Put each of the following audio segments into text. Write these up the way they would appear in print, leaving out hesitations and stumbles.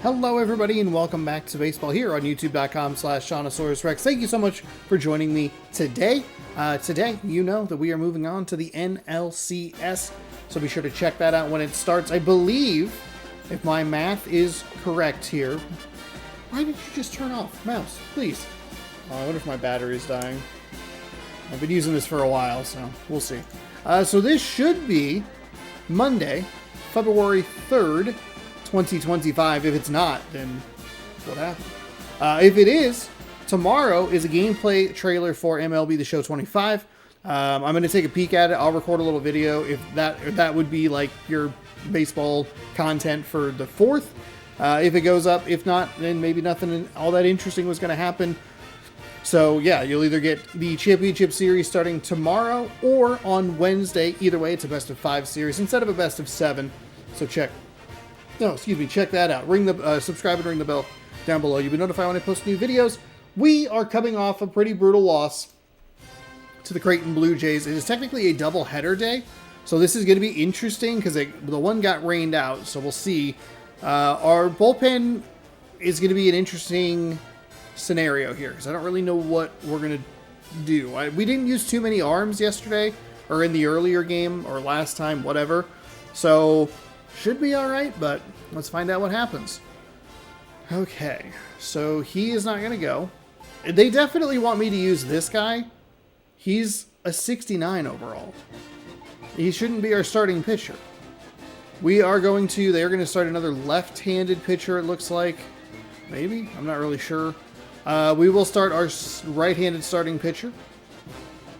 Hello everybody and welcome back to baseball here on youtube.com/Seannosaurus Rex. Thank you so much for joining me today. Today, you know that we are moving on to the NLCS, so be sure to check that out when it starts. I believe, if my math is correct here, why did you just turn off, mouse? Please. Oh, I wonder if my battery is dying. I've been using this for a while, so we'll see. So this should be Monday, February 3rd, 2025. If it's not, then what happened? If it is, tomorrow is a gameplay trailer for MLB The Show 25. I'm going to take a peek at it. I'll record a little video if that would be like your baseball content for the 4th. If it goes up, if not, then maybe nothing all that interesting was going to happen. So yeah, you'll either get the championship series starting tomorrow or on Wednesday. Either way, it's a best of 5 series instead of a best of 7. So check that out. Subscribe and ring the bell down below. You'll be notified when I post new videos. We are coming off a pretty brutal loss to the Creighton Blue Jays. It is technically a doubleheader day, so this is going to be interesting because the one got rained out, so we'll see. Our bullpen is going to be an interesting scenario here because I don't really know what we're going to do. We didn't use too many arms yesterday or in the earlier game or last time, whatever. So should be all right, but let's find out what happens. Okay, so he is not going to go. They definitely want me to use this guy. He's a 69 overall. He shouldn't be our starting pitcher. They're going to start another left-handed pitcher, it looks like. Maybe? I'm not really sure. We will start our right-handed starting pitcher.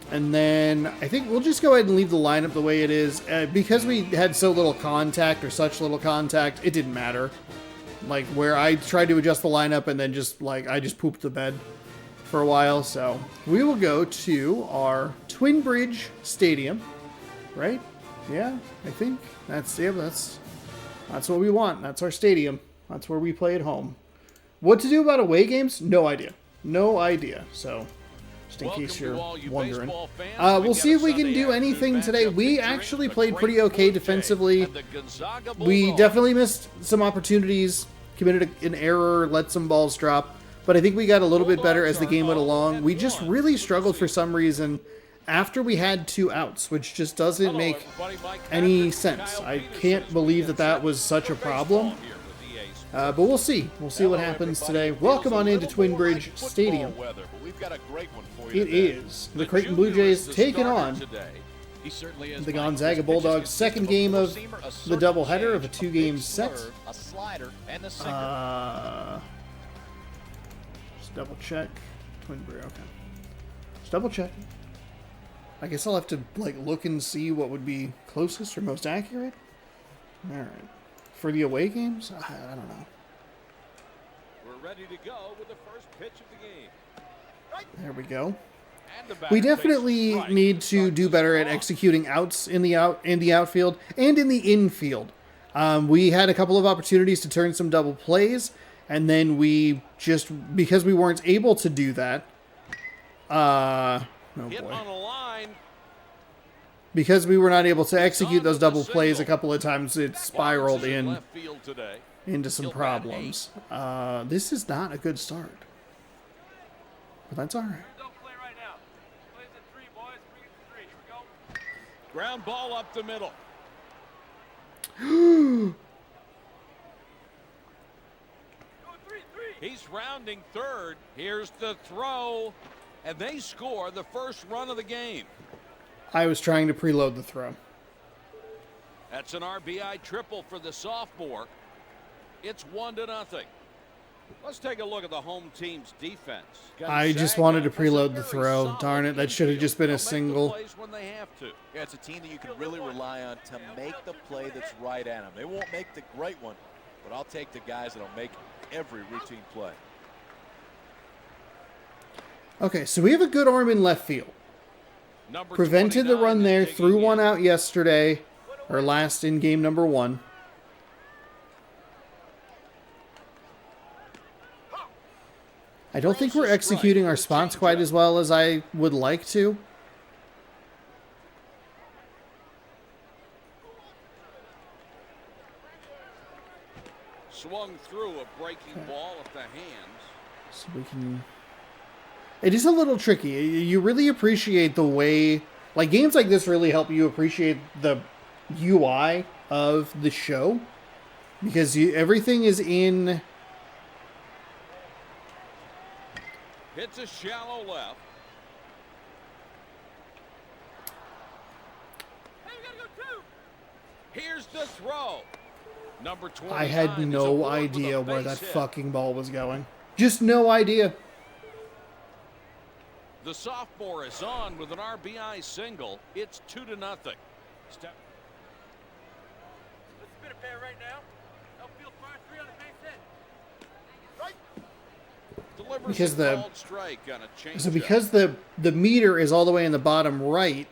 And then I think we'll just go ahead and leave the lineup the way it is. Because we had so little contact or such little contact, it didn't matter. Like where I tried to adjust the lineup and then I just pooped the bed for a while. So we will go to our Twin Bridge Stadium, right? Yeah, I think that's what we want. That's our stadium. That's where we play at home. What to do about away games? No idea. No idea. So just in case you're wondering. We'll see if we can do anything today. We actually played pretty okay defensively. We definitely missed some opportunities, committed an error, let some balls drop. But I think we got a little bit better as the game went along. We just really struggled for some reason after we had 2 outs, which just doesn't make any sense. I can't believe that was such a problem. But we'll see. We'll see what happens today. Welcome on into Twin Bridge Stadium. It is the Creighton Blue Jays taking on the Gonzaga Bulldogs. Second game of the doubleheader of a 2-game set. Just double check. Twin Bridge, okay. Just double check. I guess I'll have to look and see what would be closest or most accurate. All right. For the away games, I don't know. We're ready to go with the first pitch of the game. There we go. We definitely need to do better at executing outs in the outfield and in the infield. We had a couple of opportunities to turn some double plays, and then we just, because we weren't able to do that, oh boy. Because we were not able to execute those double plays a couple of times, it spiraled into some problems. This is not a good start. But that's all right. Ground ball up the middle. He's rounding third. Here's the throw. And they score the first run of the game. I was trying to preload the throw. That's an RBI triple for the sophomore. It's 1-0. Let's take a look at the home team's defense. I just wanted to preload the throw. Darn it, that should have just been a single. Yeah, it's a team that you can really rely on to make the play that's right at them. They won't make the great one, but I'll take the guys that'll make every routine play. Okay, so we have a good arm in left field. Prevented the run there, threw one out yesterday, or last in game number 1. I don't think we're executing our spots quite as well as I would like to. Swung threw a breaking ball at the hands. So we can... It is a little tricky. You really appreciate the way... Like, games like this really help you appreciate the UI of the show. Because everything is in... Hits a shallow left. Hey, we gotta go too. Here's the throw. Number 29. I had no idea where that fucking ball was going. Just no idea. The sophomore is on with an RBI single. It's 2-0. Step. Let's spin a pair right now. Outfield fire 3 on the base hit. Right. Delivers Because a the called strike on a change so because the meter is all the way in the bottom right,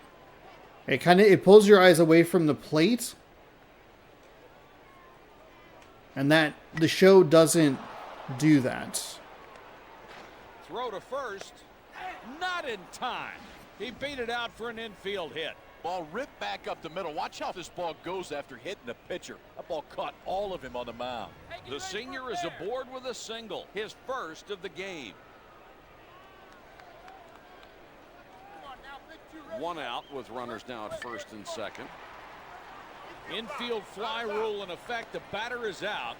it pulls your eyes away from the plate, and that the show doesn't do that. Throw to first. Not in time. He beat it out for an infield hit. Ball ripped back up the middle. Watch how this ball goes after hitting the pitcher. That ball caught all of him on the mound. The senior is aboard with a single, his first of the game. One out with runners now at first and second. Infield fly rule in effect. The batter is out.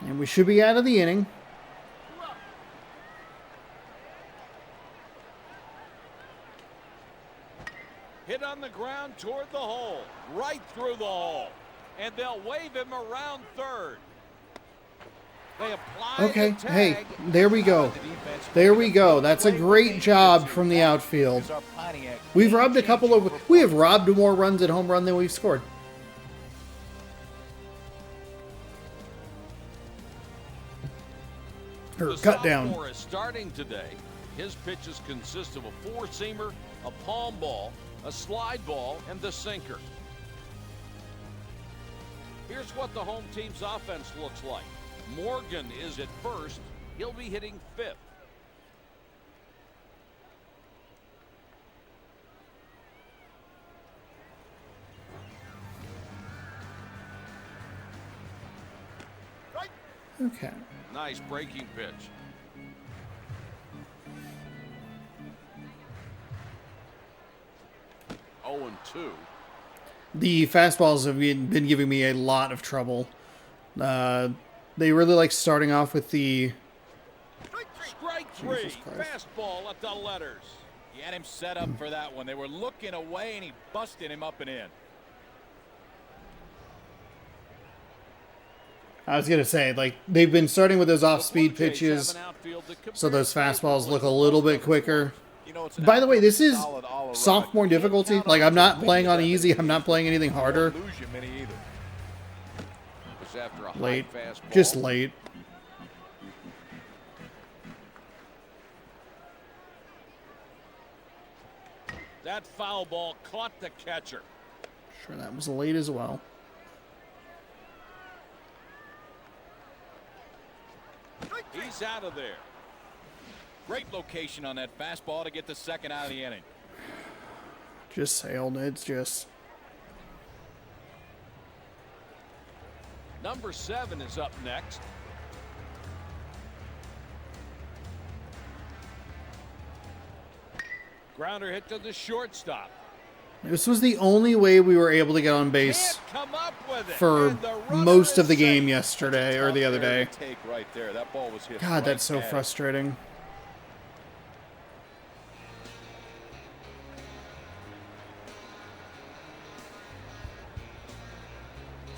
And we should be out of the inning. Hit on the ground toward the hole. Right through the hole. And they'll wave him around third. They apply Okay, the tag. hey, there we go. There we go. That's a great job from the outfield. We've robbed a couple of... We have robbed more runs at home run than we've scored. Or cut down. The sophomore is starting today. His pitches consist of a four-seamer, a palm ball, a slide ball, and the sinker. Here's what the home team's offense looks like. Morgan is at first. He'll be hitting fifth. Okay. Nice breaking pitch. Oh, and 2. The fastballs have been giving me a lot of trouble. They really like starting off with the... Strike 3. Fastball at the letters. He had him set up for that one. They were looking away, and he busted him up and in. I was going to say, like, they've been starting with those off-speed pitches, so those fastballs look a little bit quicker. By the way, this is sophomore difficulty. Like, I'm not playing on easy. I'm not playing anything harder. Late. Just late. That foul ball caught the catcher. Sure, that was late as well. He's out of there. Great location on that fastball to get the second out of the inning. Just sailed. It's just... Number 7 is up next. Grounder hit to the shortstop. This was the only way we were able to get on base for most of the game yesterday or the other day. God, that's so frustrating.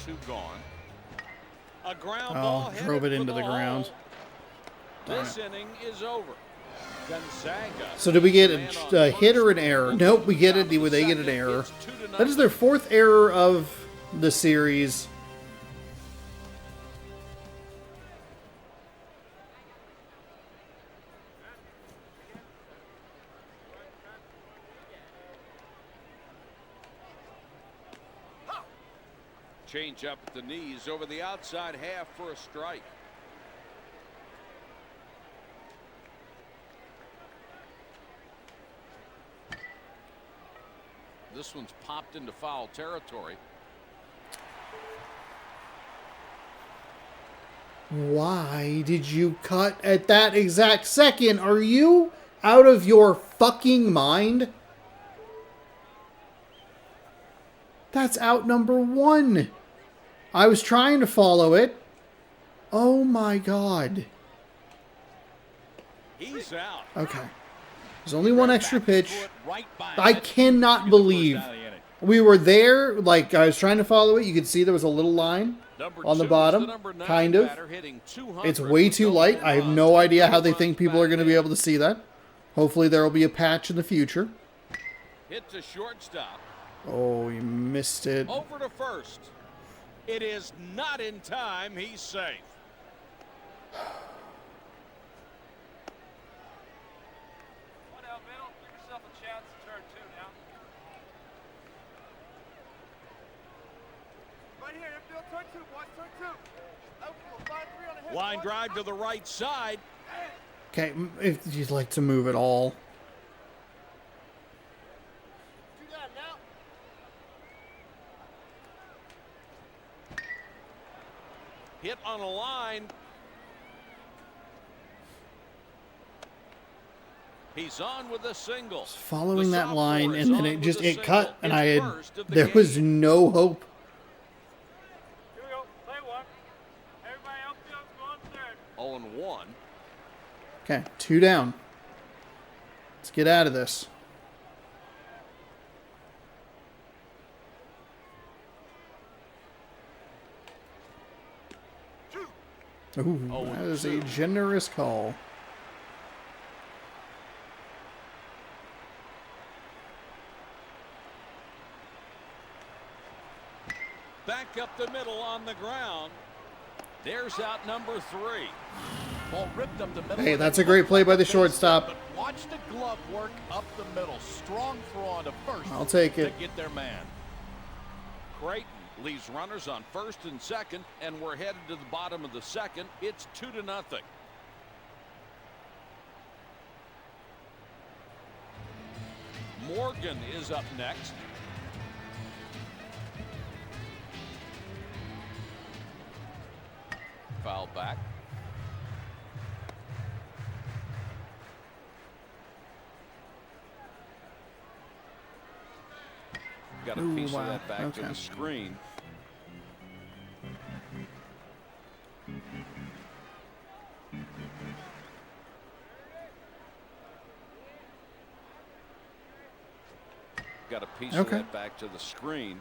Two gone. A ground ball drove it into the ground. This inning is over. Gonzaga. So did we get a hit or an error? Nope, we get it. They get an error. That is their 4th error of the series. Change up at the knees over the outside half for a strike. The this one's popped into foul territory. Why did you cut at that exact second? Are you out of your fucking mind? That's out number 1. I was trying to follow it. Oh my god. He's out. Okay. There's only one extra pitch. I cannot believe we were there. Like, I was trying to follow it. You could see there was a little line on the bottom. Kind of. It's way too light. I have no idea how they think people are going to be able to see that. Hopefully there will be a patch in the future. Hit to shortstop. Oh, you missed it. Over to first. It is not in time. He's safe. One out middle. Give yourself a chance to turn 2 now. Right here, infield, turn 2, boys, turn 2. Outfield, 5-3 on the hit. Line drive to the right side. Okay, if you'd like to move at all. Do that now. Hit on a line. He's on with a single. Following The that line, sophomore and is then on it with just a it cut, single. and His I had first of the there was game. no hope. Here we go. Play 1. Everybody outfield's going third. 0-1. Okay, 2 down. Let's get out of this. Ooh, that is a generous call. Back up the middle on the ground. There's out number 3. Ball ripped up the middle. Hey, that's a great play by the shortstop. But watch the glove work up the middle. Strong throw on to first. I'll take it. To get their man. Creighton leaves runners on first and second, and we're headed to the bottom of the second. It's 2-0. Morgan is up next. Foul back. Got a piece of that back to the screen. Got a piece of that back to the screen.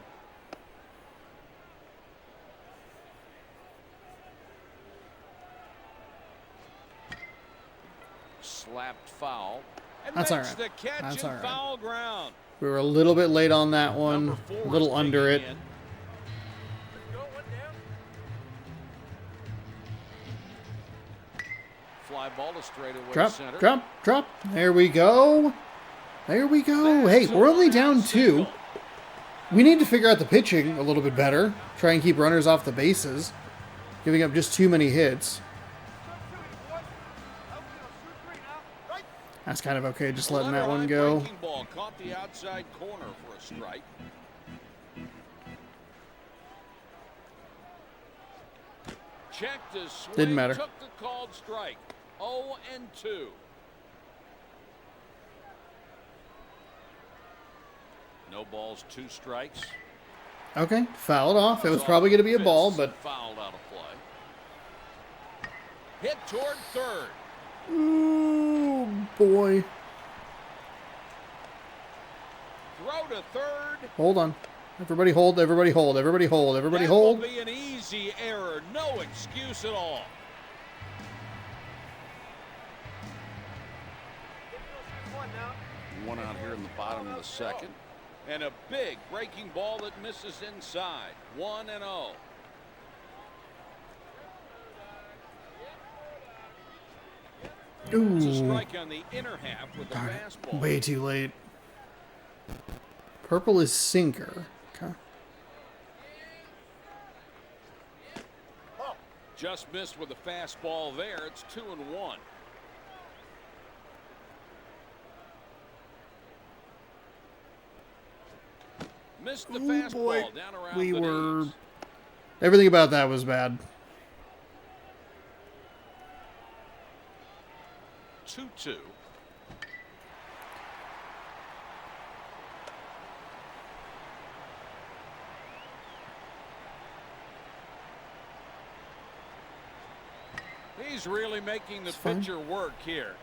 Slapped foul. And That's all makes right. the catch That's in all right. foul ground. We were a little bit late on that one. Number 4 A little is under it. taking in. Go, 1 down. Fly ball to straightaway Drop, center. drop. There we go. There we go. Hey, we're only down 2. We need to figure out the pitching a little bit better. Try and keep runners off the bases. Giving up just too many hits. That's kind of okay, just letting that one go. Breaking ball caught the outside corner for a strike. Checked his swing. Didn't matter. Took the called strike. 0-2. No balls, 2 strikes. Okay, fouled off. It was probably going to be a ball, but Fouled out of play. Hit toward third. ooh, boy. Throw to third. Hold on. Everybody hold, everybody hold, everybody hold, everybody That hold. will be an easy error. No excuse at all. One now. One out here in the bottom of the second. And a big breaking ball that misses inside. 1-0. It's a Ooh, strike on the inner half with the darn it. fastball. Way too late. Purple is sinker. Okay. Just missed with a fastball there. It's 2-1. Missed the Oh, fastball boy. down around We the were... knees. Everything about that was bad. 2-2. He's really making the It's fine. pitcher work here.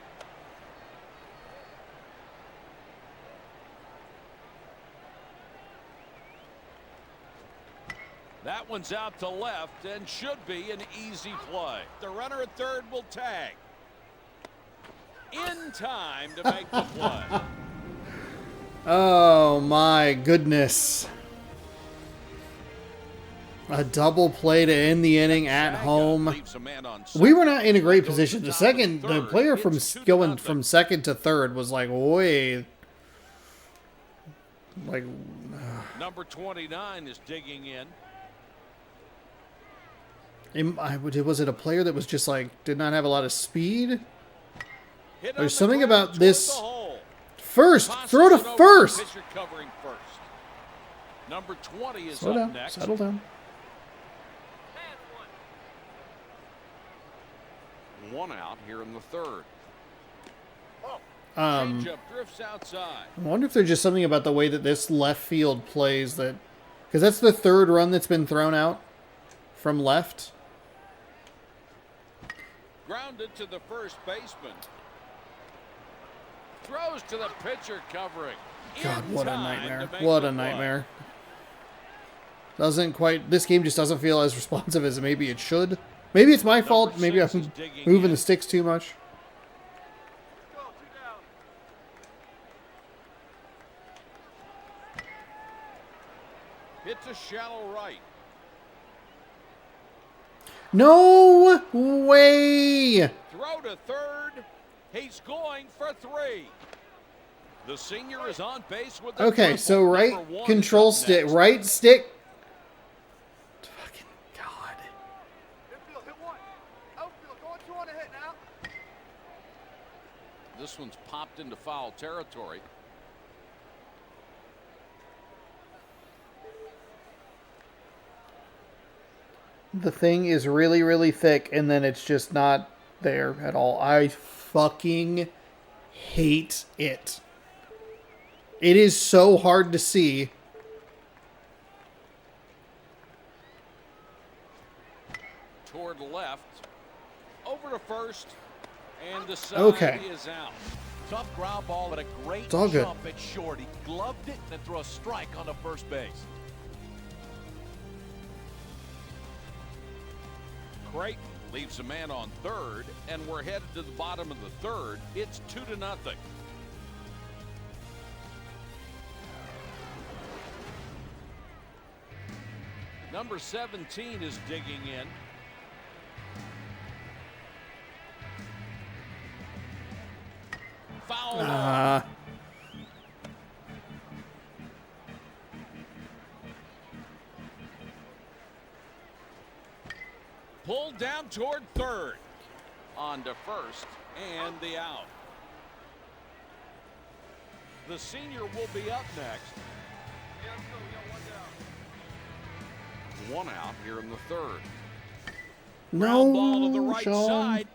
That one's out to left and should be an easy play. The runner at third will tag. In time to make the play. Oh my goodness. A double play to end the inning at home. Leaves a man on We were second. not in a great Goes position. to The top of second, the third. player from It's 2-0. going from second to third was like way, like, Number 29 is digging in. was it a player that was just like did not have a lot of speed? Hit There's on something the ground about toward this the hole. first. Tosses Throw to it over, first. Pitcher covering first. Number 20 is Slow up down. next. Settle down. One out here in the third. Um, Changeup drifts outside. I wonder if there's just something about the way that this left field plays that, because that's the third run that's been thrown out from left. Grounded to the first baseman. Throws to the pitcher covering. God, In what a time nightmare. to make What the a play. nightmare. This game just doesn't feel as responsive as maybe it should. Maybe it's my fault. Maybe six I'm is digging moving in. the sticks too much. Go, 2 down. Hits a shallow right. No way! Throw to third. He's going for 3. The senior is on base with the Okay, triple. so right Number 1 is control up stick, next. right stick. Fucking God. Infield, hit 1. Outfield, going 2 on a hit now. This one's popped into foul territory. The thing is really, really thick, and then it's just not there at all. I fucking hate it. It is so hard to see. Toward left. Over to first. And the side Okay. is out. Tough ground ball and a great It's all good. jump at short. He gloved it and then threw a strike on the first base. Creighton leaves a man on third, and we're headed to the bottom of the third. It's 2-0. Number 17 is digging in. Foul ball. Pulled down toward third. On to first, and the out. The senior will be up next. Yeah, let's go. We got 1 down. One out here in the third. No, Ground ball to the right Sean. side.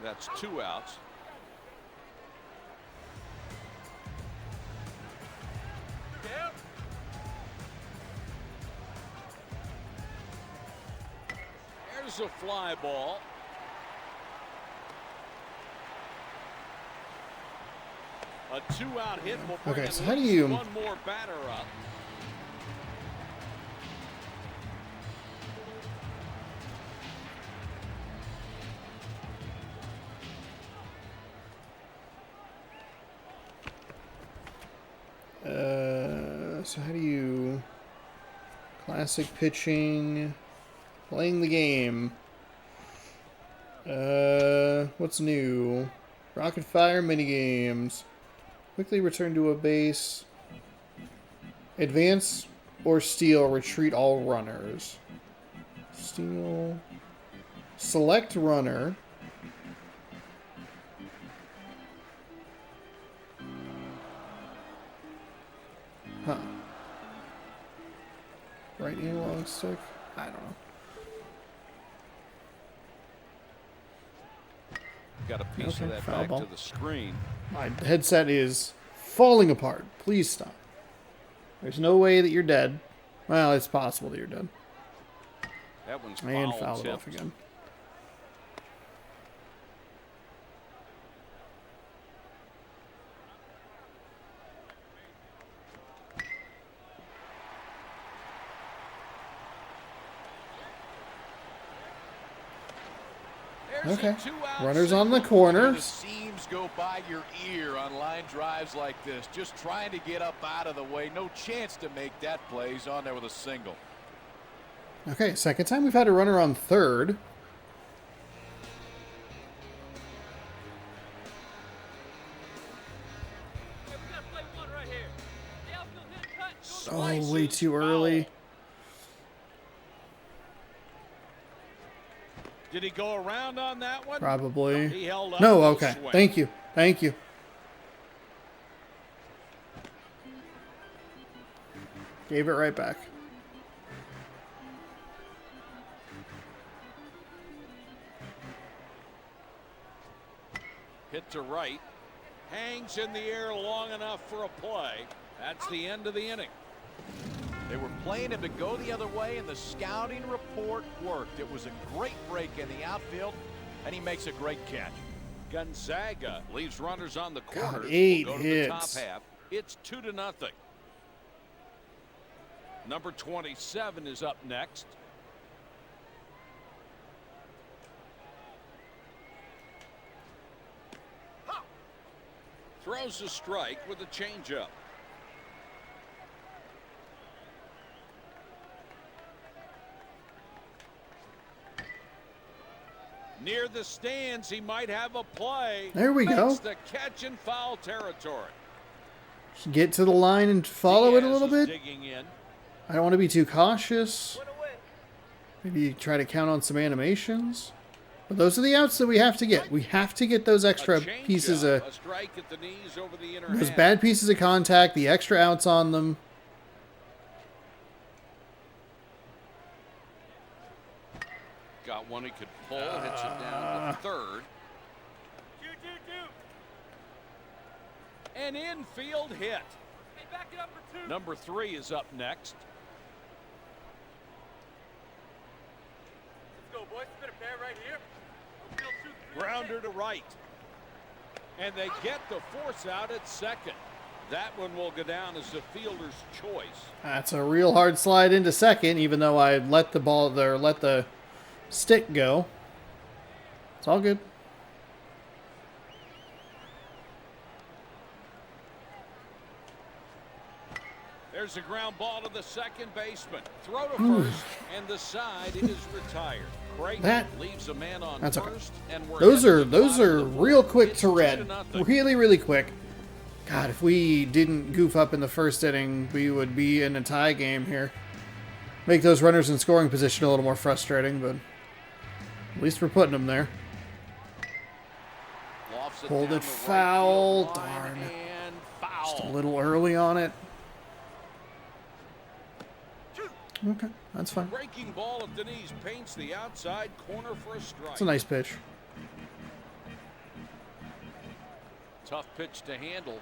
That's 2 outs. Yep. There's a fly ball. A 2-out hit will bring Okay, at so how do least you- one more batter up. So how do you... Classic pitching... Playing the game. What's new? Rocket Fire minigames. Quickly return to a base. Advance or steal, retreat all runners. Steal. Select runner. Huh. Right analog stick? I don't know. Got a piece Okay, of that foul back ball. to the screen. My headset is falling apart. Please stop. There's no way that you're dead. Well, it's possible that you're dead. That one's And foul fouled tipped. off again. There's Okay. a 2-out Runners on the single. The corners. seams go by your ear on line drives like this. Just trying to get up out of the way. No chance to make that play. He's on there with a single. Okay, second time we've had a runner on third. Hey, we gotta play one right here. The outfield hit, cut, go to Oh, right. way too early. Did he go around on that one? Probably. He held up No, to the okay. swing. Thank you. Thank you. Gave it right back. Hit to right. Hangs in the air long enough for a play. That's the end of the inning. They were playing him to go the other way, and the scouting report worked. It was a great break in the outfield, and he makes a great catch. Gonzaga leaves runners on the God, corners. 8 We'll go to the top hits. half. It's 2-0. Number 27 is up next. Throws a strike with a changeup. Near the stands, he might have a play. There we go. Makes the catch in foul territory. Get to the line and follow it a Diaz little is bit. digging in. I don't want to be too cautious. One away. Maybe try to count on some animations. But those are the outs that we have to get. We have to get those extra A changeup, pieces of a strike at the knees over the inner those half. bad pieces of contact, the extra outs on them. Got one he could pull, hits it down to third. 2-2-2. An infield hit. Hey, back it up for 2. Number 3 is up next. Let's go, boys. Spin a pair right here. Outfield 2-3. Grounder to right. And they get the force out at second. That one will go down as the fielder's choice. That's a real hard slide into second, even though I let the ball there, let the stick go. It's all good. There's a ground ball to the second baseman. Throw to first, and the side is retired. Creighton That- leaves a man on that's okay. first, and we're Those at are the bottom of the real fourth. quick It's to red. 2-0. Really, really quick. God, if we didn't goof up in the first inning, we would be in a tie game here. Make those runners in scoring position a little more frustrating, but at least we're putting them there. Lofts it Hold down it the right foul. field line, Darn. and Just a foul. little early on it. Okay, that's fine. Breaking ball at the knees paints the outside corner for a strike. It's a nice pitch. Tough pitch to handle.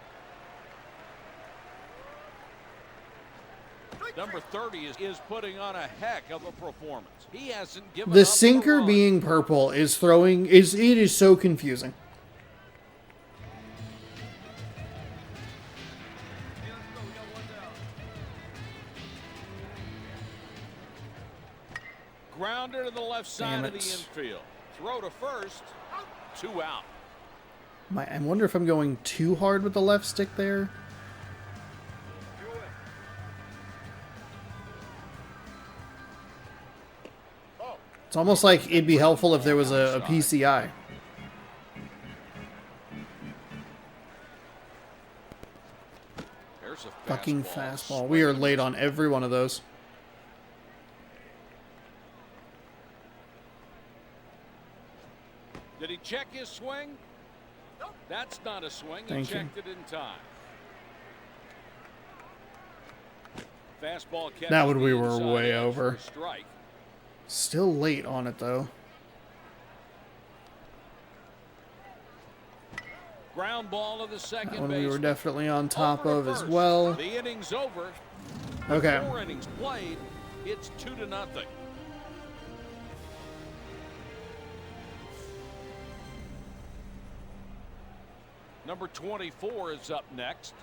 Number 30 is putting on a heck of a performance. He hasn't given The up sinker a run. being purple is throwing it is so confusing. Hey, let's go. We got one down. Grounder to the left side Damn of the it. infield. Throw to first. 2 out. I wonder if I'm going too hard with the left stick there. It's almost like it'd be helpful if there was a PCI. There's a Fucking fastball. fastball. We are late on every one of those. Did he check his swing? Nope. That's not a swing. Thank He you. checked it in time. Fastball catches That one we the were inside way edge for over. a strike. Still late on it, though. Ground ball to the second That one we base. were definitely on top Over to of as first. well. The inning's over. Okay. 4 innings played. It's 2-0. Number 24 is up next.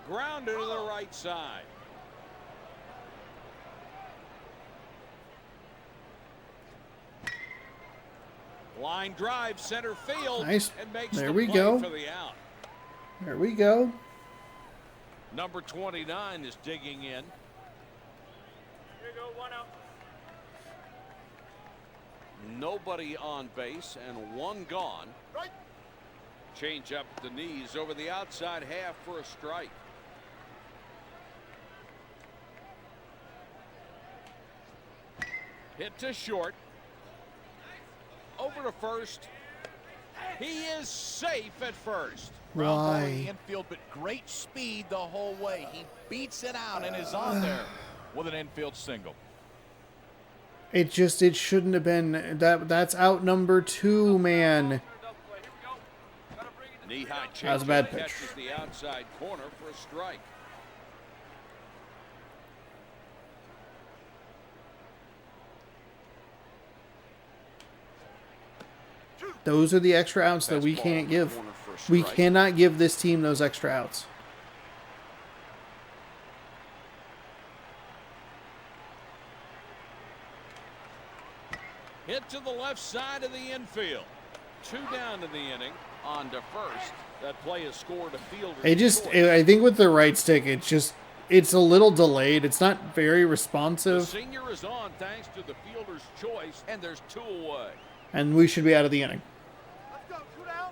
Grounded to the right side. Line drive center field. Nice. And makes There the we play go. for the out. There we go. Number 29 is digging in. Here you go, 1 out. Nobody on base and 1 gone. Right. Change up the knees over the outside half for a strike. Hit to short. Over to first. He is safe at first. Ground ball in Why? the infield, but great speed the whole way. He beats it out and is on there with an infield single. It shouldn't have been. That's out number 2, man. Knee-high change. That was a bad pitch. Catches the outside corner for a strike. Those are the extra outs that we Fastball can't in the give. corner for a We strike. cannot give this team those extra outs. Hit to the left side of the infield. 2 down in the inning. On to first. That play is scored a fielder's choice. I think with the right stick, it's a little delayed. It's not very The responsive, senior is on thanks to the fielder's choice, and there's 2 away. and we should be out of the inning. Let's go, 2 down.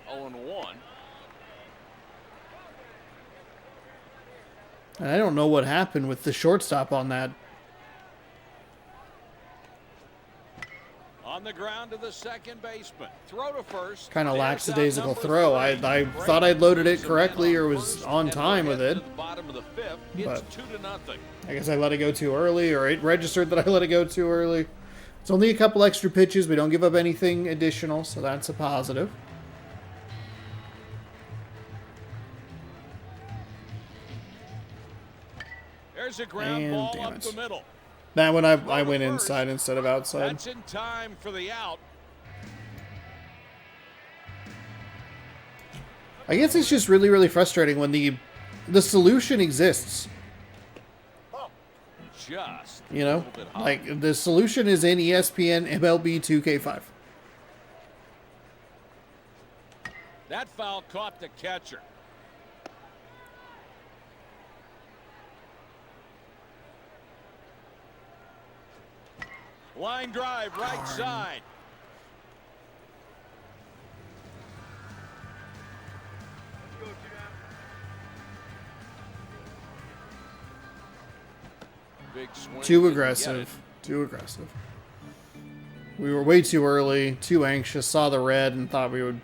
0-1. And I don't know what happened with the shortstop on that. On the ground to the second baseman. Throw to first. Kind of There's lackadaisical out number throw. 3. I thought I'd loaded it Creighton correctly or on was first, on and time we're with heading it. to the bottom of the 5th. But- It's 2-0. I guess I let it go too early, or it registered that I let it go too early. It's only a couple extra pitches. We don't give up anything additional, so that's a positive. There's a ground And ball damn up it. the middle. That one I to went first. inside instead of outside. That's in time for the out. I guess it's just really, really frustrating when the solution exists. Just You a know, little bit high. like the solution is in ESPN MLB 2K5. That foul caught the catcher. Line drive, right side. Let's go, 2 down. Big swing. Too didn't aggressive. Too aggressive. We were way too early, too anxious, saw the red, and thought we would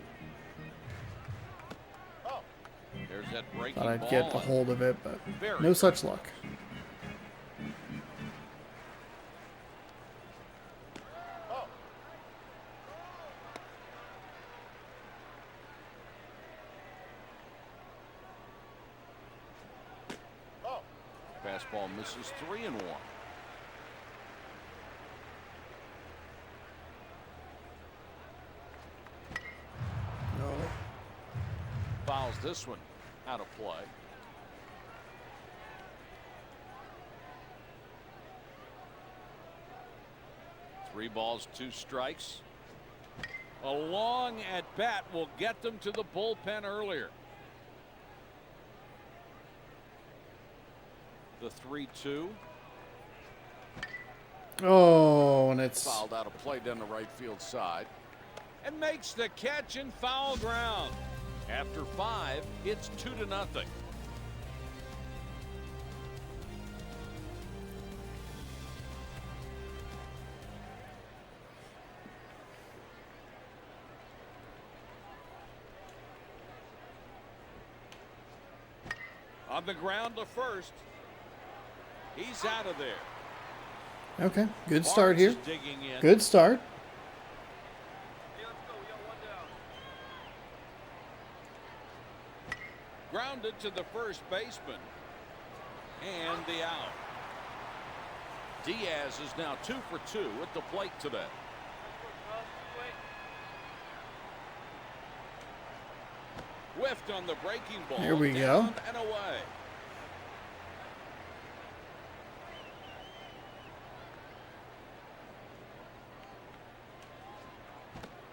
get it. There's that breaking thought I'd ball. get a hold of it, but Very no such luck. Fastball misses 3-1. No. Fouls this one out of play. Three balls, 2 strikes. A long at bat will get them to the bullpen earlier. The 3-2. Oh, and it's Fouled out of play down the right field side. And makes the catch in foul ground. After 5, it's 2-0. On the ground to first. He's out of there. Okay, good start here. Barnes is digging in. Good start. Hey, let's go. We got one down. Grounded to the first baseman. And the out. Diaz is now 2 for 2 at the plate today. Whiffed on the breaking ball. Here we down go. And away.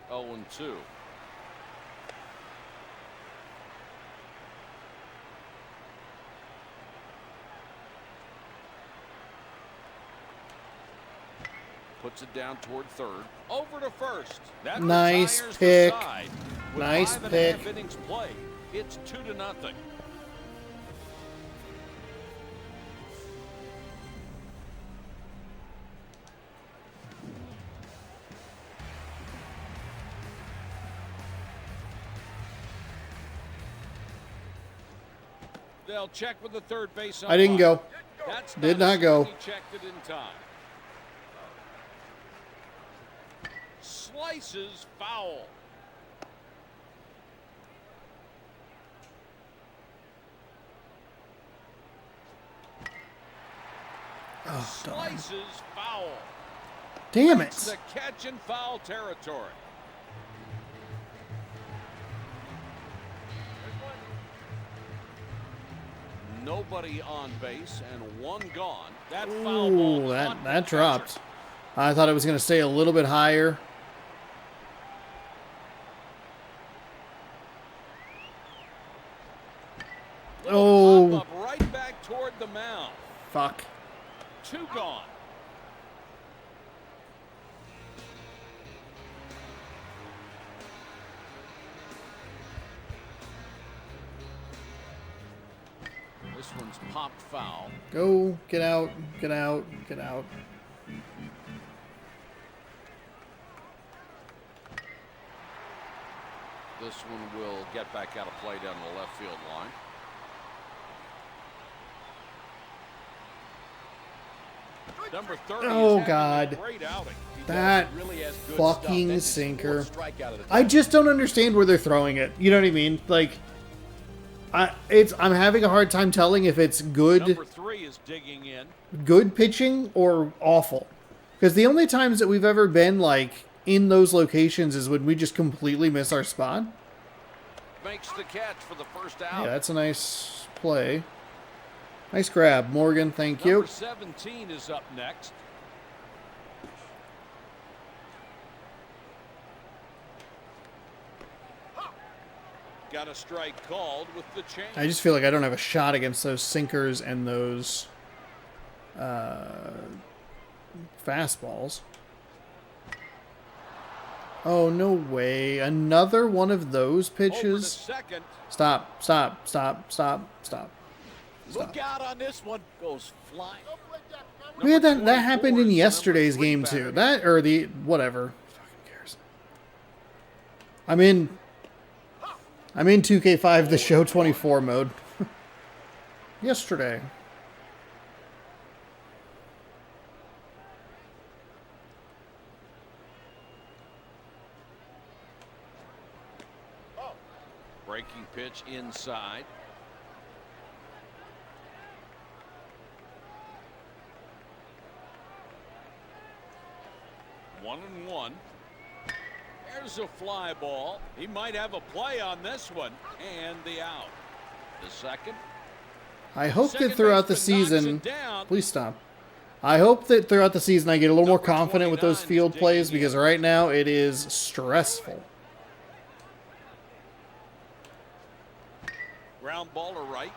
Oh, and 2. Puts it down toward third. Over to first. That Nice retires the pick. side. With Nice 5.5 pick. innings played, it's 2-0. They'll check with the third base. I didn't go. That's Did not go. He checked it in time. Slices foul. Oh, darn. Slices foul. Damn It's it. the catch and foul territory. Nobody on base and one gone. That foul ball Ooh, caught that the dropped. catcher. I thought it was going to stay a little bit higher. Little Oh. pop up right back toward the mound. Fuck. 2 gone. This one's popped foul. Go. Get out. Get out. Get out. This one will get back out of play down the left field line. Number 30 Oh, is having a God. great outing. He does. That He really has good fucking stuff. That's his sinker. fourth strikeout of the I day. just don't understand where they're throwing it. You know what I mean? Like, I'm having a hard time telling if it's Number good 3 is digging in. pitching or awful. Because the only times that we've ever been like in those locations is when we just completely miss our spot. Makes the catch for the first out. Yeah, that's a nice play. Nice grab, Morgan. Thank you. Number 17 is up next. Got a strike called with the change. I just feel like I don't have a shot against those sinkers and those fastballs. Oh, no way. Another one of those Over to pitches. second. Stop, stop, stop, stop, stop. Look out on this one. Goes flying. We had Number that happened 24 in is the yesterday's number 3 game batter. too. That or the whatever. Fucking cares. I'm in 2K5 the show 24 mode. Yesterday. Breaking pitch inside. One and one. There's a fly ball. He might have a play on this one. And the out. The second. I hope that Second throughout the baseman knocks season, it down. please stop. I hope that throughout the season I get a little more Number confident with those 29 is field plays digging because in. right now it is stressful. Ground ball to right.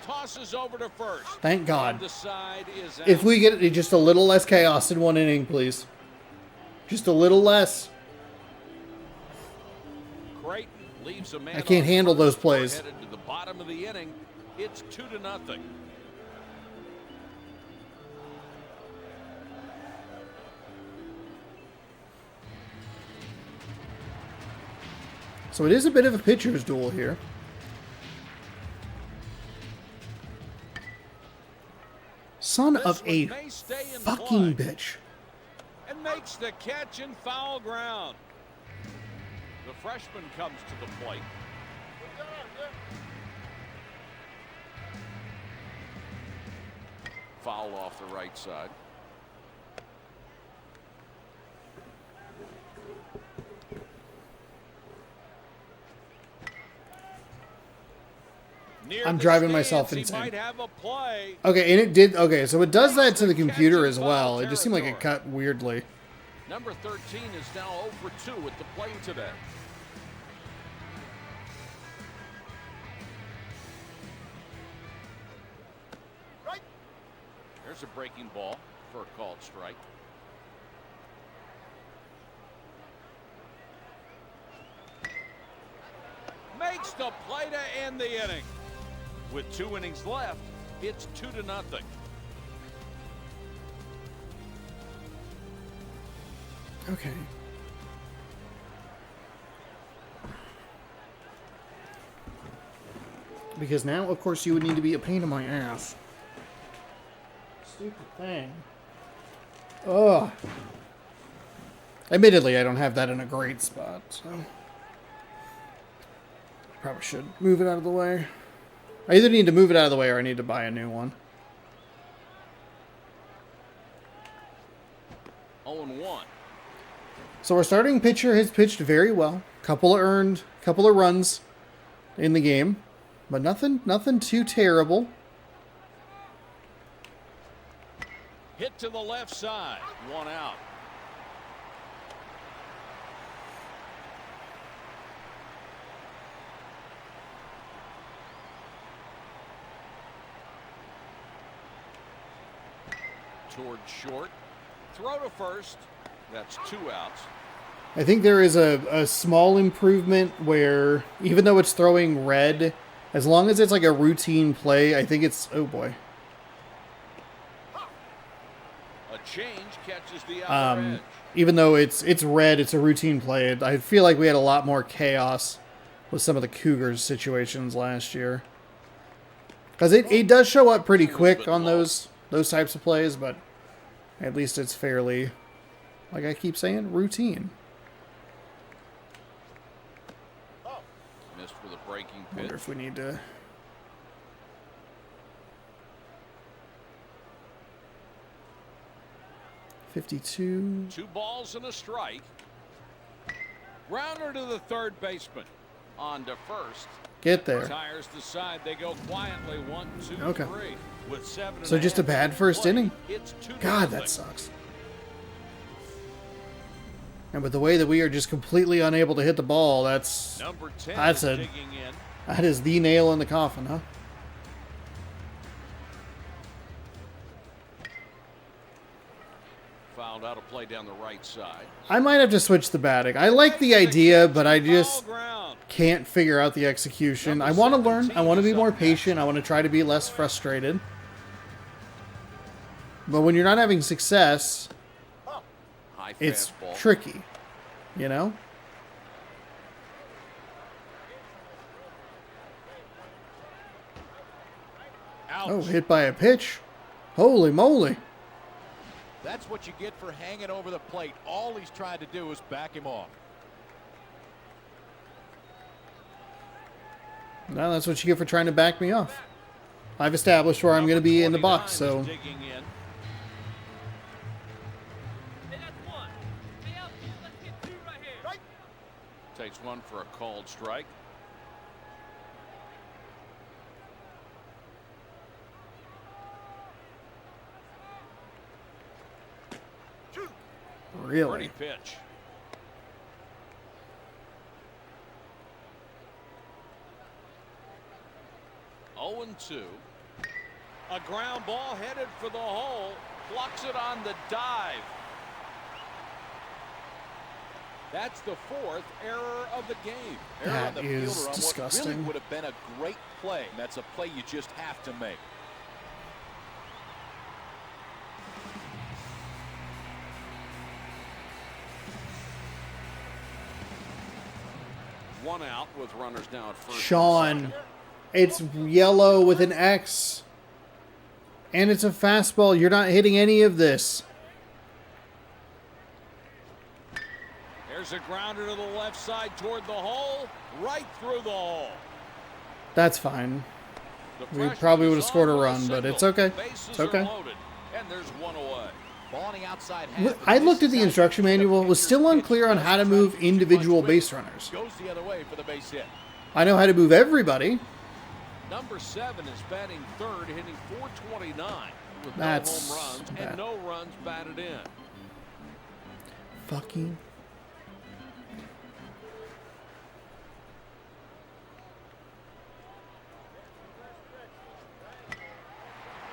Tosses over to first. Thank On God. the side is If out. we get just a little less chaos in one inning, please. Just a little less. Creighton leaves a man I can't on handle first. those plays. We're headed to the bottom of the inning. It's 2-0. So it is a bit of a pitcher's duel here. Son This of one a may stay in fucking play. bitch. And makes the catch in foul ground. The freshman comes to the plate. Foul off the right side. Near I'm the driving stands, myself he insane. might have a play. Okay, and it did. Okay, so it does that to the computer as Foul well. It just seemed like it territory. cut weirdly. Number 13 is now 0 for 2 at the plate today. There's a breaking ball for a called strike. Makes the play to end the inning. With 2 innings left, it's 2-0. Okay. Because now, of course, you would need to be a pain in my ass. Stupid thing. Ugh. Admittedly, I don't have that in a great spot, so... Probably should move it out of the way. I either need to move it out of the way or I need to buy a new one. 0-1. So our starting pitcher has pitched very well. Couple of runs in the game, but nothing too terrible. Hit to the left side. 1 out. Towards short. Throw to first. That's 2 outs. I think there is a small improvement where, even though it's throwing red, as long as it's like a routine play, I think it's... Oh, boy. A change catches the outer edge. Even though it's red, it's a routine play. I feel like we had a lot more chaos with some of the Cougars situations last year. Because it does show up pretty quick on those types of plays, but at least it's fairly, like I keep saying, routine. Missed with a breaking I wonder pitch. if we need to... $52. 2 balls and a strike. Grounder to the third baseman. On to first. Get there. Tires the side. They go quietly. 1, 2, Okay. 3. With 7 So just a bad first inning? It's 2-0. God, that sucks. And with the way that we are just completely unable to hit the ball, that's Number 10 That's is a- digging in. that is the nail in the coffin, huh? Fouled out a play down the right side. I might have to switch the batting. I like the idea, but I just Foul ground. can't figure out the execution. I want to learn. I want to be more patient. I want to try to be less frustrated. But when you're not having success, High it's fastball. tricky, you know? Ouch. Oh, hit by a pitch. Holy moly. That's what you get for hanging over the plate. All he's tried to do is back him off. No, that's what you get for trying to back me off. I've established where I'm going to be in the box, so... Digging in. Hey, that's 1. Hey, outfield, let's get 2 right here. Right. Takes 1 for a called strike. Really? Pretty pitch. Oh and 2. A ground ball headed for the hole. Blocks it on the dive. That's the 4th error of the game. Error on That the is fielder on what really disgusting. would have been a great play. And that's a play you just have to make. One out with runners now at first. and Sean, second. it's yellow with an X. And it's a fastball. You're not hitting any of this. There's a grounder to the left side toward the hole, right through the hole. That's fine. The We freshman probably would have is scored a on for run, but single. it's okay. Bases It's okay. are loaded, and there's one away. Ball on the outside half, I but looked at this the is instruction actually manual. It was still unclear on how to move individual base runners. Goes the other way for the base hit. I know how to move everybody. Number 7 is batting third, hitting .429 with That's no home runs bad. and no runs batted in. Fucking.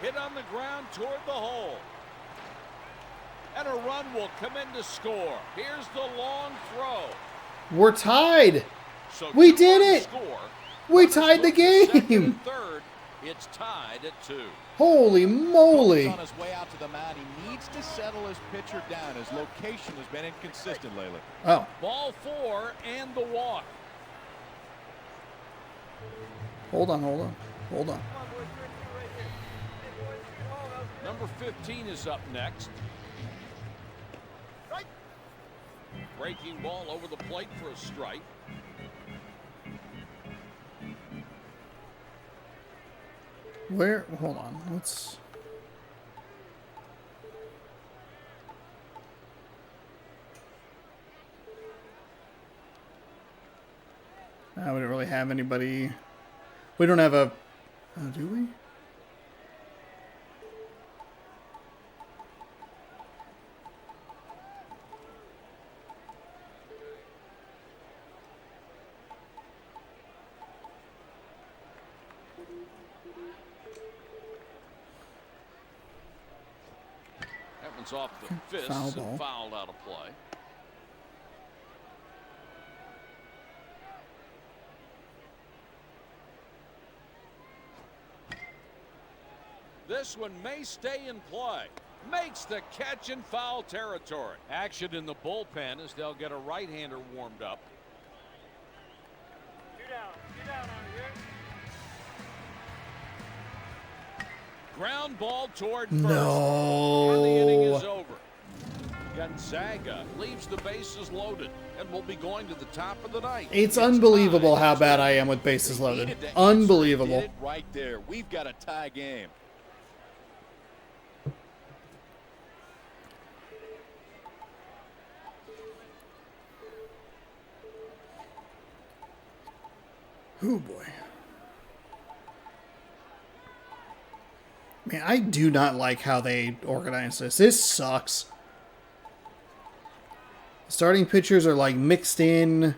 Hit on the ground toward the hole. And a run will come in to score. Here's the long throw. We're tied. So We two did on it! Score. We Runners tied the move to second game. and third. It's tied at 2. Holy moly. On his way out to the mound, he needs to settle his pitcher down. His location has been inconsistent lately. Oh, Ball 4 and the walk. hold on, hold on, hold on. Number 15 is up next. Breaking ball over the plate for a strike. Where? Hold on. Let's. We don't really have anybody. We don't have a. Oh, do we? That one's off the fists Foul ball. and fouled out of play. This one may stay in play. Makes the catch in foul territory. Action in the bullpen as they'll get a right-hander warmed up. Two down on here. Ground ball toward first. And the inning is No. over. Gonzaga leaves the bases loaded and will be going to the top of the ninth. It's unbelievable how bad I am with bases loaded. Needed to answer, Unbelievable. did it right there. We've got a tie game. Oh boy. Man, I do not like how they organize this. This sucks. Starting pitchers are like mixed in.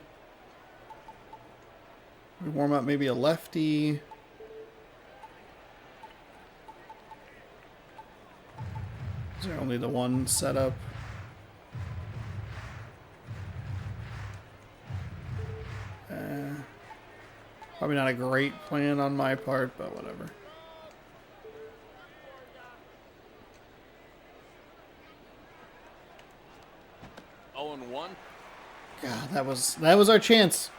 We warm up maybe a lefty. Is there only the one setup? Probably not a great plan on my part, but whatever. And 1. God, that was our chance.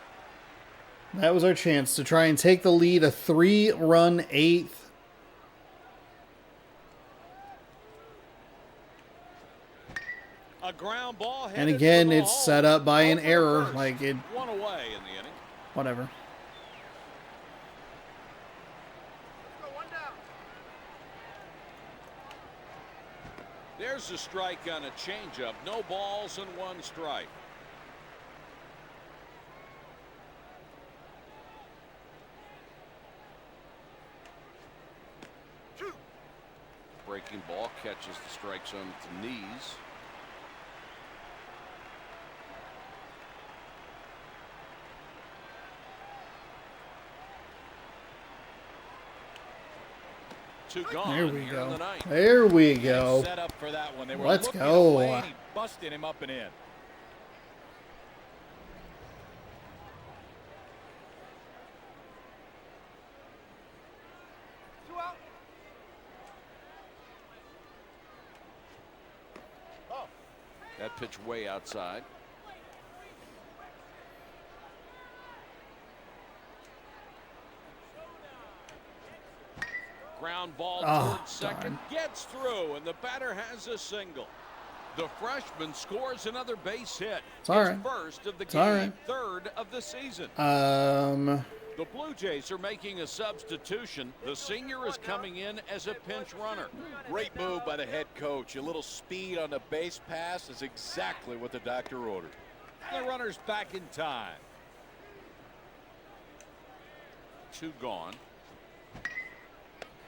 That was our chance to try and take the lead, a 3-run 8th. A ground ball And headed again, for the it's hole. set up by an Over to error. first. Like it, One away in the inning. whatever. There's a strike on a changeup. No balls and 1 strike. Breaking ball catches the strike zone at the knees. Two gone. There we here in the go. ninth. There we go. Set up for that one. They were Let's looking go. away, and he busted him up and in. That pitch way outside. ground ball Oh, towards second. darn. Gets through, and the batter has a single. The freshman scores another base hit. It's all His right. first of the It's all game, right. third of the season. Um, The Blue Jays are making a substitution. The senior is coming in as a pinch runner. Great move by the head coach. A little speed on the base pass is exactly what the doctor ordered. The runner's back in time. 2 gone.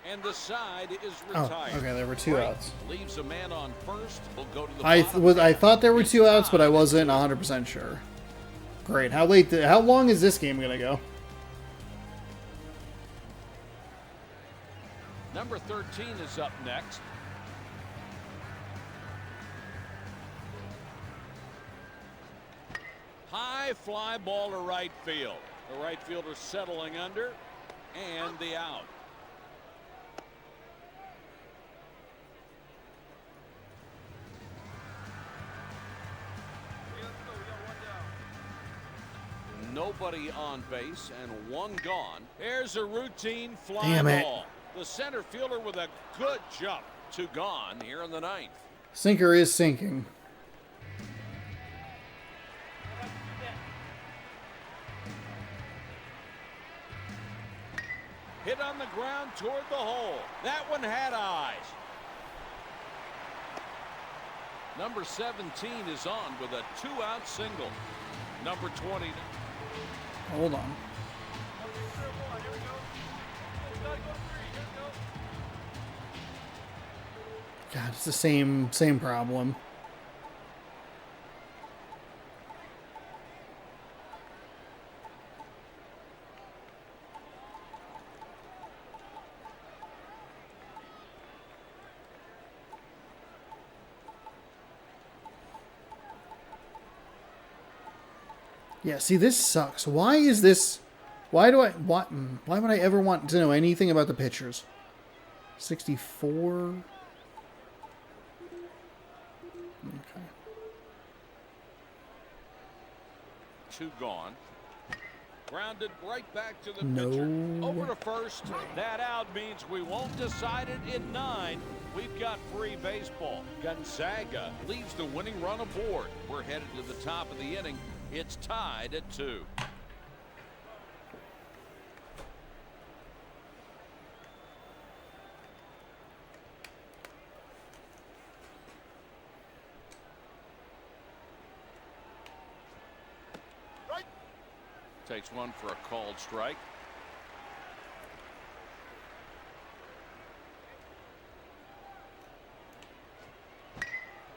And the side is retired. oh, okay, there were 2 Creighton outs. leaves a man on first. Will go to the I bottom. thought there were 2 outs, but I wasn't 100% sure. Great. How long is this game gonna go? Number 13 is up next. High fly ball to right field. The right fielder settling under, and the out. Nobody on base and 1 gone. There's a routine fly Damn it. ball. The center fielder with a good jump. 2 gone here in the 9th. Sinker is sinking. Hit on the ground toward the hole. That one had eyes. Number 17 is on with a 2-out single. Number 20. Hold on. God, it's the same problem. Yeah, see, this sucks. Why is this? Why would I ever want to know anything about the pitchers? 64. Okay. 2 gone. Grounded right back to the No. pitcher. Over to first. That out means we won't decide it in 9. We've got free baseball. Gonzaga leads the winning run aboard. We're headed to the top of the inning. It's tied at 2. Takes one for a called strike.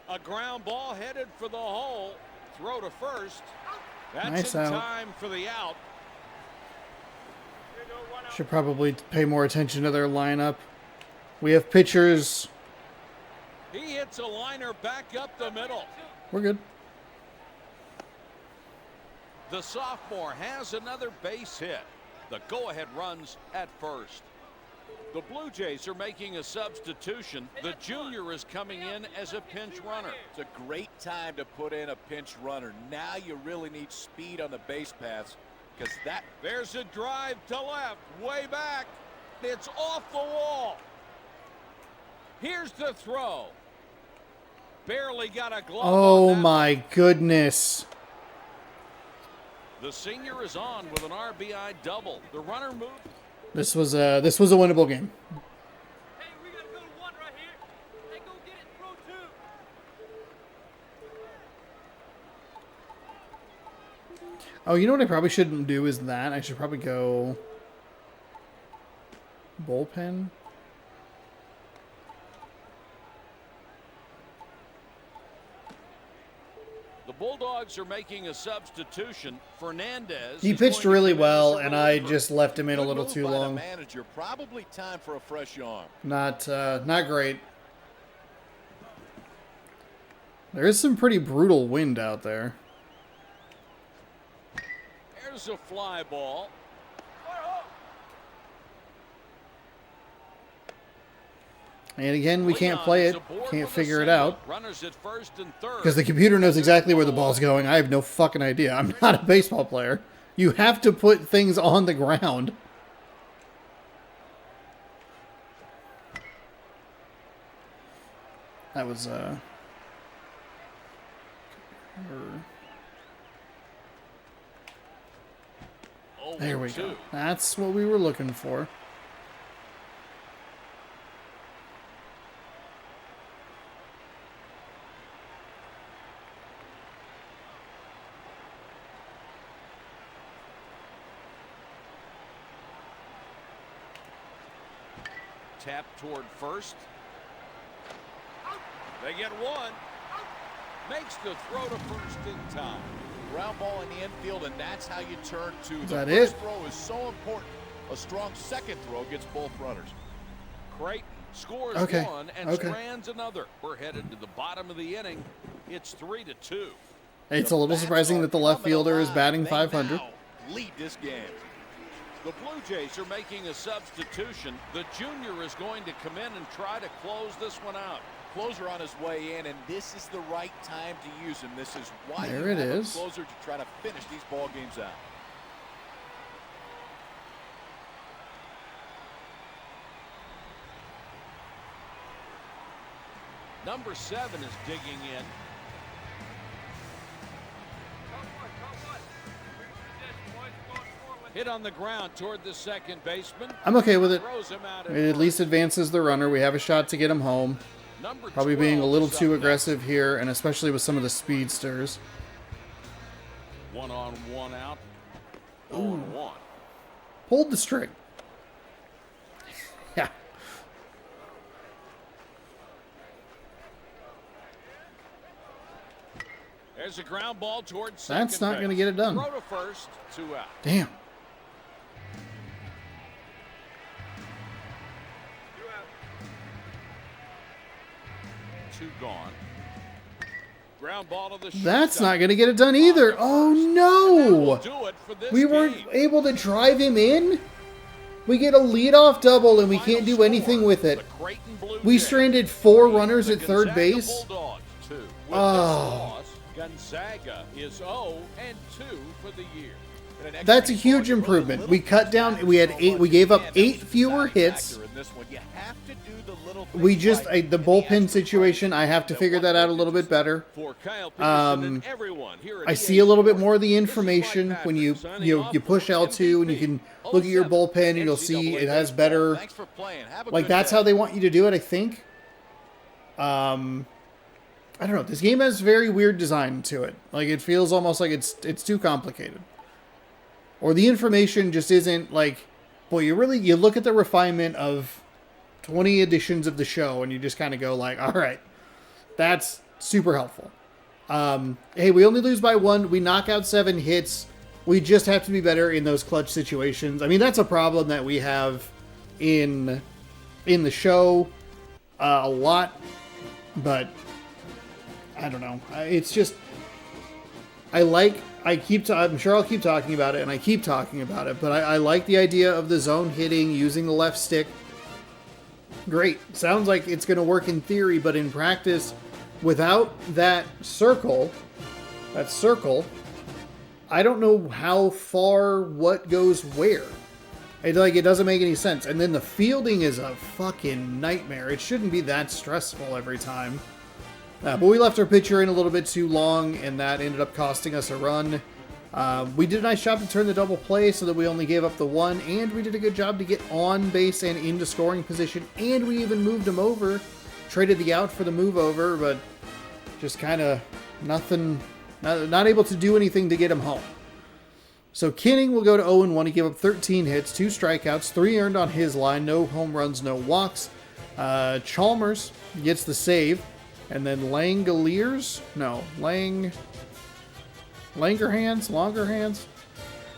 A ground ball headed for the hole. Throw to first. That's Nice in out. time for the out. Should probably pay more attention to their lineup. We have pitchers. He hits a liner back up the middle. We're good. The sophomore has another base hit. The go-ahead runs at first. The Blue Jays are making a substitution. The junior is coming in as a pinch runner. It's a great time to put in a pinch runner. Now you really need speed on the base paths because that. There's a drive to left, way back. It's off the wall. Here's the throw. Barely got a glove. Oh on that. my goodness. The senior is on with an RBI double. The runner moved. This was a winnable game. Hey, we gotta go to 1 right here. Hey, go get it and throw 2. Oh, you know what I probably shouldn't do is that. I should probably go bullpen. The Bulldogs are making a substitution. Fernandez. He is pitched going to really come in as well, a and I reliever. just left him in a Good little move too by the long. manager. Probably time for a fresh arm. Not great. There is some pretty brutal wind out there. There's a fly ball. And again, we can't Leon play is it. aboard Can't with a figure it single. out. Runners at first and third. Because the computer knows exactly where the ball's going. I have no fucking idea. I'm not a baseball player. You have to put things on the ground. That was there we go. That's what we were looking for. Tap toward first. They get one. Makes the throw to first in time. Ground ball in the infield, and that's how you turn to. Is the that first it? throw is so important. A strong second throw gets both runners. Creighton scores one and strands another. We're headed to the bottom of the inning. It's 3-2. It's a little surprising that the left fielder is batting 500. Lead this game. The Blue Jays are making a substitution. The junior is going to come in and try to close this one out. Closer on his way in, and this is the right time to use him. This is why there you it have is. A closer to try to finish these ball games out. Number 7 is digging in. Hit on the ground toward the second baseman. I'm okay with it. Throws him out It at least advances the runner. We have a shot to get him home. Number Probably being a 12 little is too up aggressive here, and especially with some of the speedsters. next. 1 on, 1 out. 0-1. Pulled the string. Yeah. There's a ground ball towards second. That's not going to get it done. Throw to first, 2 out. Damn. Two gone. Ground ball to the That's shortstop. not going to get it done either. Oh, no. Do it for this We weren't game. able to drive him in? We get a leadoff double, and we can't do anything with it. The Creighton Blue We Jays stranded 4 runners the at third Gonzaga base. Bulldogs, 2. With this Oh. loss, Gonzaga is 0-2 for the year. That's a huge improvement. We cut down. We had 8. We gave up 8 fewer hits. We just the bullpen situation. I have to figure that out a little bit better. For Kyle Peterson and everyone here at I see a little bit more of the information when you push L2 and you can look at your bullpen and you'll see it has better. Like that's how they want you to do it. I think. I don't know. This game has very weird design to it. Like it feels almost like it's too complicated. Or the information just isn't like, boy, you look at the refinement of 20 editions of the show and you just kind of go like, all right, that's super helpful. Hey, we only lose by 1. We knock out 7 hits. We just have to be better in those clutch situations. I mean, that's a problem that we have in the show a lot, but I don't know. It's just, I'm sure I'll keep talking about it, and I keep talking about it, but I like the idea of the zone hitting, using the left stick. Great. Sounds like it's going to work in theory, but in practice, without that circle, I don't know how far what goes where. It doesn't make any sense. And then the fielding is a fucking nightmare. It shouldn't be that stressful every time. But we left our pitcher in a little bit too long, and that ended up costing us a run. We did a nice job to turn the double play so that we only gave up the 1, and we did a good job to get on base and into scoring position, and we even moved him over, traded the out for the move over, but just kind of nothing, not able to do anything to get him home. So Kinning will go to 0-1. He gave up 13 hits, 2 strikeouts, 3 earned on his line, no home runs, no walks. Chalmers gets the save. And then Langerhands,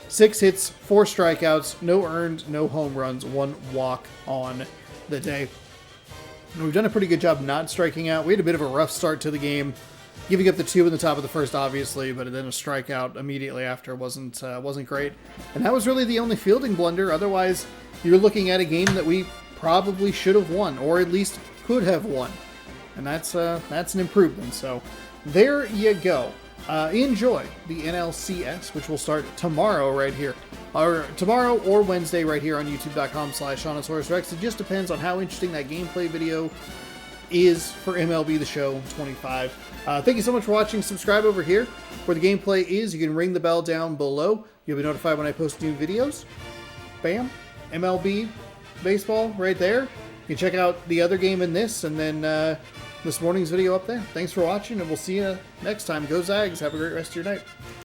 6 hits, 4 strikeouts, no earned, no home runs, 1 walk on the day. And we've done a pretty good job not striking out. We had a bit of a rough start to the game, giving up the 2 in the top of the first, obviously, but then a strikeout immediately after wasn't great. And that was really the only fielding blunder. Otherwise, you're looking at a game that we probably should have won, or at least could have won. And that's an improvement. So there you go. Enjoy the NLCS, which will start tomorrow right here. Or tomorrow or Wednesday right here on youtube.com/Seannosaurus Rex. It just depends on how interesting that gameplay video is for MLB The Show 25. Thank you so much for watching. Subscribe over here where the gameplay is. You can ring the bell down below. You'll be notified when I post new videos. Bam. MLB baseball right there. You can check out the other game in this and then this morning's video up there. Thanks for watching, and we'll see you next time. Go Zags. Have a great rest of your night.